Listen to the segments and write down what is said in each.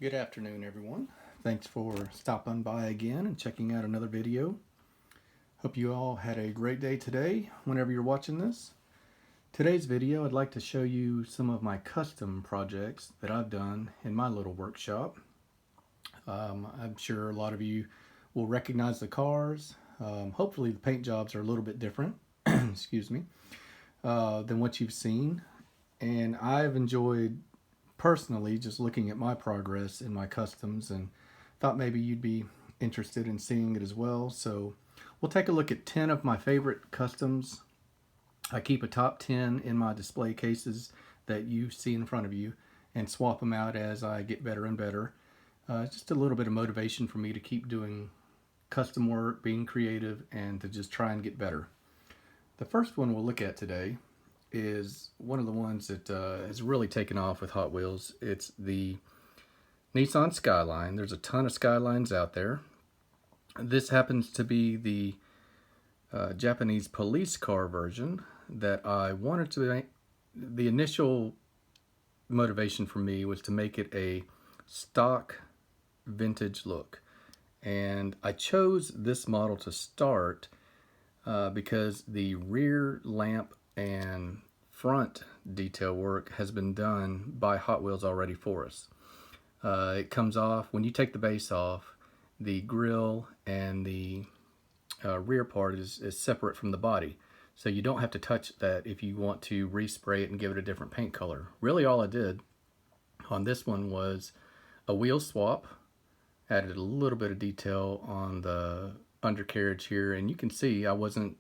Good afternoon, everyone. Thanks for stopping by again and checking out another video. Hope you all had a great day today whenever you're watching this. Today's video, I'd like to show you some of my custom projects that I've done in my little workshop. I'm sure a lot of you will recognize the cars. Hopefully the paint jobs are a little bit different excuse me, than what you've seen. And I've enjoyed personally just looking at my progress in my customs and thought maybe you'd be interested in seeing it as well. So we'll take a look at 10 of my favorite customs. I keep a top 10 in my display cases that you see in front of you and swap them out as I get better and better. Just a little bit of motivation for me to keep doing custom work, being creative, and to just try and get better. The first one we'll look at today is one of the ones that has really taken off with Hot Wheels. It's the Nissan Skyline. There's a ton of Skylines out there. This happens to be the Japanese police car version that I wanted to make. The initial motivation for me was to make it a stock vintage look. And I chose this model to start because the rear lamp and front detail work has been done by Hot Wheels already for us. It comes off, when you take the base off, the grille and the rear part is separate from the body. So you don't have to touch that if you want to respray it and give it a different paint color. Really all I did on this one was a wheel swap, added a little bit of detail on the undercarriage here, and you can see I wasn't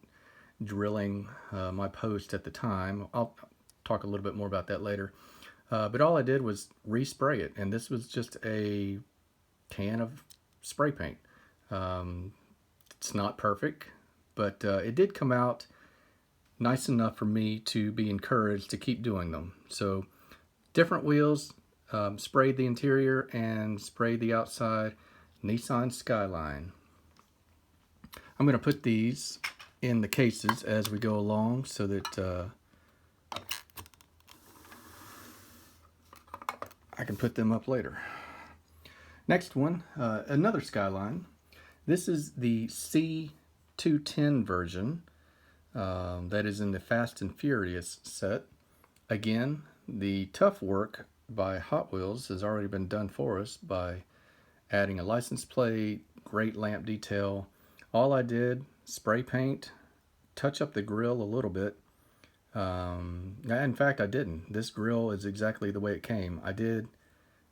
drilling my post at the time. I'll talk a little bit more about that later. But all I did was respray it, and this was just a can of spray paint. It's not perfect, but it did come out nice enough for me to be encouraged to keep doing them. So different wheels, sprayed the interior and sprayed the outside. Nissan Skyline. I'm going to put these in the cases as we go along so that I can put them up later. Next one, another Skyline. This is the C10 version that is in the Fast and Furious set. Again, the tough work by Hot Wheels has already been done for us by adding a license plate, great lamp detail. All I did, spray paint, touch up the grill a little bit. In fact, I didn't. This grill is exactly the way it came. I did,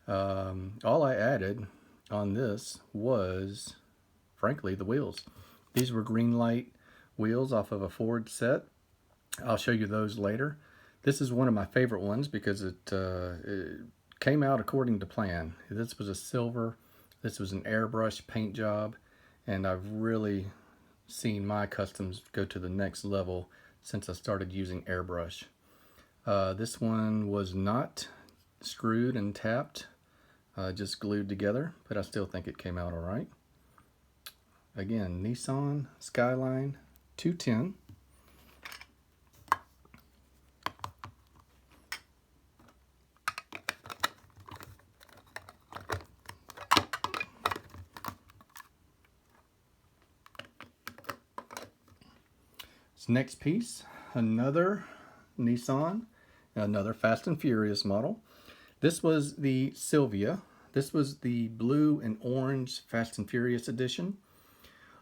all I added on this was, frankly, the wheels. These were green light wheels off of a Ford set. I'll show you those later. This is one of my favorite ones because it came out according to plan. This was a silver. This was an airbrush paint job, and I've really seen my customs go to the next level since I started using airbrush. This one was not screwed and tapped, just glued together, but I still think it came out all right. Again, Nissan Skyline 210. This next piece, another Nissan, another Fast and Furious model. This was the Silvia. This was the blue and orange Fast and Furious edition.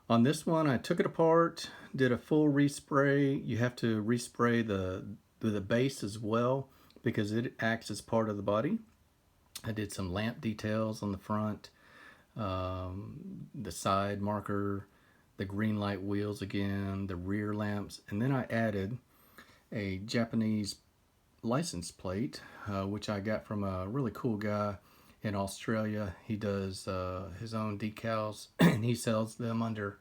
On this one, I took it apart, did a full respray. You have to respray the base as well because it acts as part of the body. I did some lamp details on the front, the side marker, the green light wheels again, the rear lamps, and then I added a Japanese license plate, which I got from a really cool guy in Australia. He does his own decals and he sells them under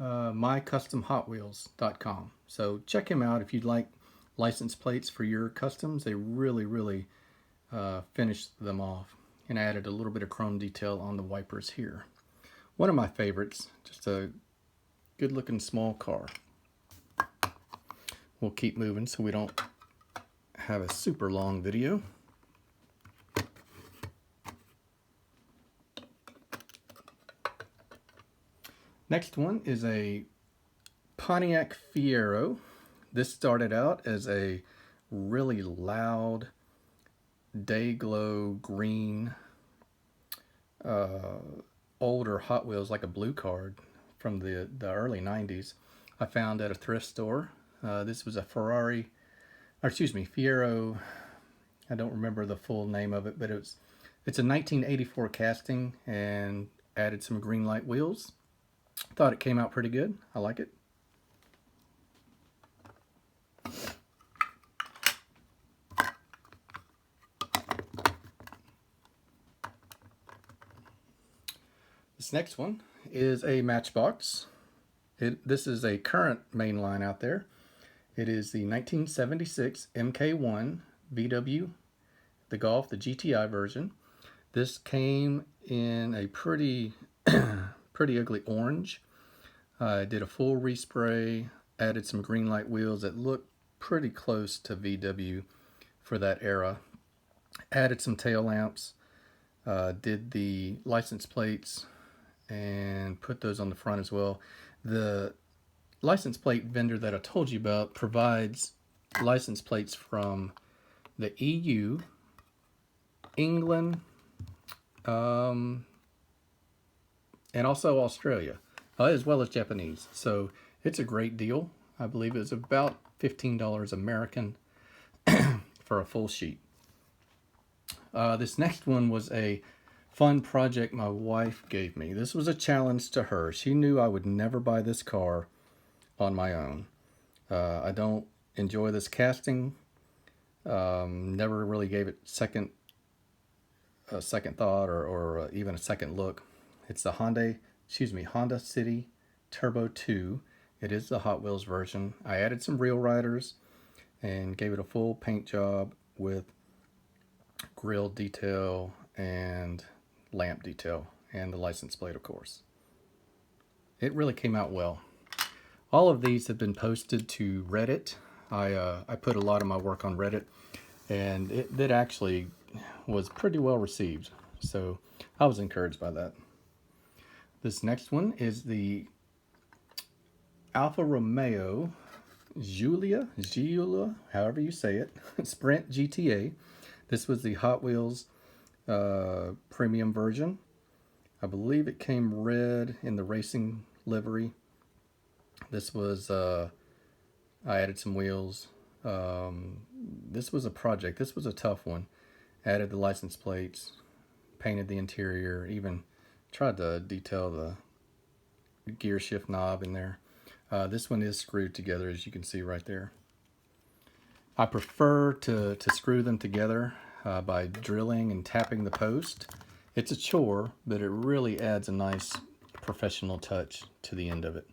mycustomhotwheels.com. So check him out if you'd like license plates for your customs. They really finished them off, and I added a little bit of chrome detail on the wipers here. One of my favorites, just a good looking small car. We'll keep moving so we don't have a super long video. Next one is a Pontiac Fiero. This started out as a really loud day glow green older Hot Wheels, like a blue card from the early 90s. I found at a thrift store. This was a Fiero. I don't remember the full name of it, but it's a 1984 casting and added some green light wheels. Thought it came out pretty good. I like it. This next one is a Matchbox. This is a current main line out there. It is the 1976 MK1 VW, the Golf, the GTI version. This came in a pretty ugly orange. I did a full respray, added some green light wheels that looked pretty close to VW for that era. Added some tail lamps, did the license plates, and put those on the front as well. The license plate vendor that I told you about provides license plates from the EU, England, and also Australia, as well as Japanese. So it's a great deal. I believe it's about $15 American for a full sheet. This next one was a fun project my wife gave me. This was a challenge to her. She knew I would never buy this car on my own. I don't enjoy this casting. Never really gave it a second thought or even a second look. It's the Honda City Turbo 2. It is the Hot Wheels version. I added some real riders and gave it a full paint job with grille detail and lamp detail and the license plate, of course. It really came out well. All of these have been posted to Reddit. I put a lot of my work on Reddit, and it actually was pretty well received, so I was encouraged by that. This next one is the Alfa Romeo Giulia, however you say it, Sprint GTA. This was the Hot Wheels premium version. I believe it came red in the racing livery. This was, I added some wheels. This was a project. This was a tough one. Added the license plates, painted the interior, even tried to detail the gear shift knob in there. This one is screwed together, as you can see right there. I prefer to screw them together by drilling and tapping the post. It's a chore, but it really adds a nice professional touch to the end of it.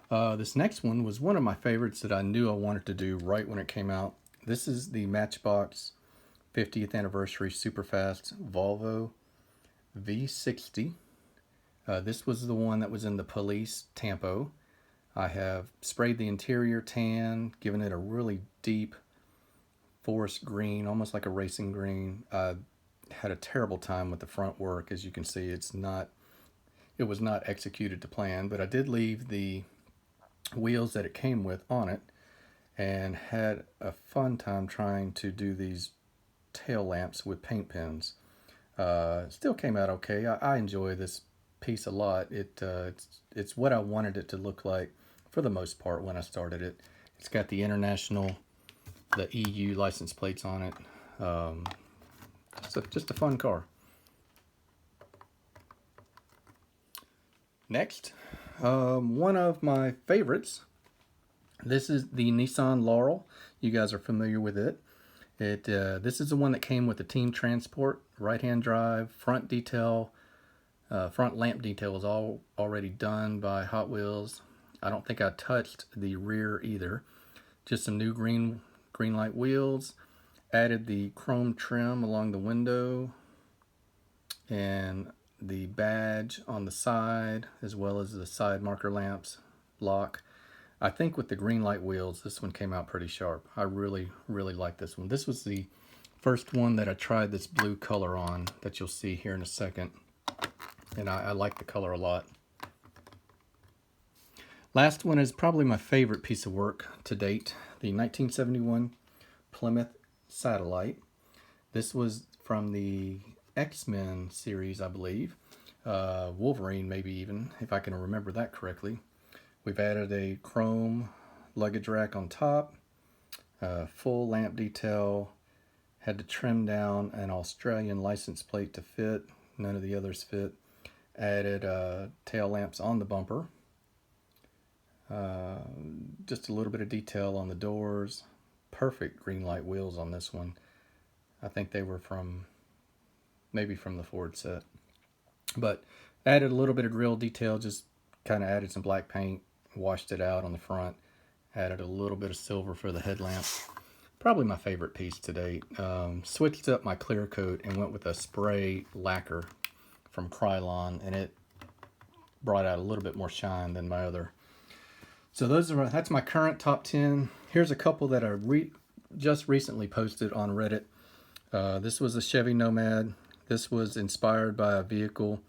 This next one was one of my favorites that I knew I wanted to do right when it came out. This is the Matchbox 50th anniversary superfast Volvo V60. This was the one that was in the police Tampo. I have sprayed the interior tan, given it a really deep forest green, almost like a racing green. I had a terrible time with the front work. As you can see, it was not executed to plan, but I did leave the wheels that it came with on it and had a fun time trying to do these tail lamps with paint pens. Still came out okay. I enjoy this piece a lot. It's what I wanted it to look like for the most part when I started it. It's got the the EU license plates on it. Just a fun car. Next, one of my favorites. This is the Nissan Laurel. You guys are familiar with it. This is the one that came with the Team Transport, right-hand drive, front detail. Front lamp detail was all already done by Hot Wheels. I don't think I touched the rear either. Just some new green light wheels. Added the chrome trim along the window and the badge on the side, as well as the side marker lamps lock. I think with the green light wheels, this one came out pretty sharp. I really like this one. This was the first one that I tried this blue color on that you'll see here in a second. and I like the color a lot. Last one is probably my favorite piece of work to date, the 1971 Plymouth Satellite. This was from the X-Men series, I believe. Wolverine, maybe even, if I can remember that correctly. We've added a chrome luggage rack on top, full lamp detail, had to trim down an Australian license plate to fit, none of the others fit. Added tail lamps on the bumper, just a little bit of detail on the doors. Perfect green light wheels on this one. I think they were maybe from the Ford set, but added a little bit of grill detail, just kind of added some black paint, washed it out on the front, added a little bit of silver for the headlamp. Probably my favorite piece to date. Switched up my clear coat and went with a spray lacquer from Krylon, and it brought out a little bit more shine than my other. So that's my current top 10. Here's a couple that I just recently posted on Reddit. This was a Chevy Nomad. This was inspired by a vehicle.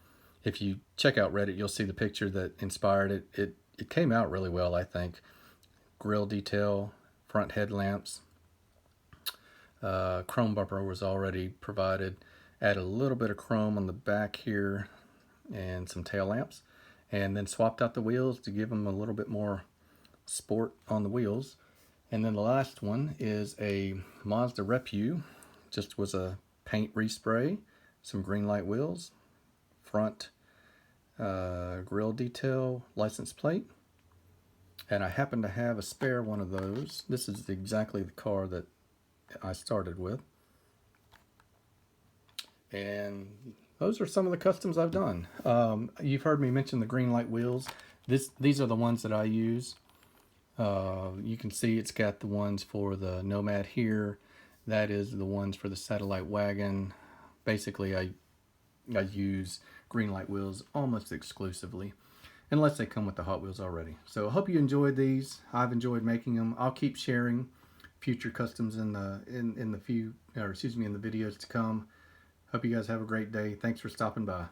If you check out Reddit, you'll see the picture that inspired it. It came out really well, I think. Grille detail, front headlamps, chrome bumper was already provided. Add a little bit of chrome on the back here and some tail lamps, and then swapped out the wheels to give them a little bit more sport on the wheels. And then the last one is a Mazda Repu. Just was a paint respray, some green light wheels, front grille detail, license plate, and I happen to have a spare one of those. This is exactly the car that I started with. And those are some of the customs I've done. You've heard me mention the green light wheels. These are the ones that I use. You can see it's got the ones for the Nomad here. That is the ones for the Satellite wagon. Basically, I use green light wheels almost exclusively, unless they come with the Hot Wheels already. So I hope you enjoyed these. I've enjoyed making them. I'll keep sharing future customs in the videos to come. Hope you guys have a great day. Thanks for stopping by.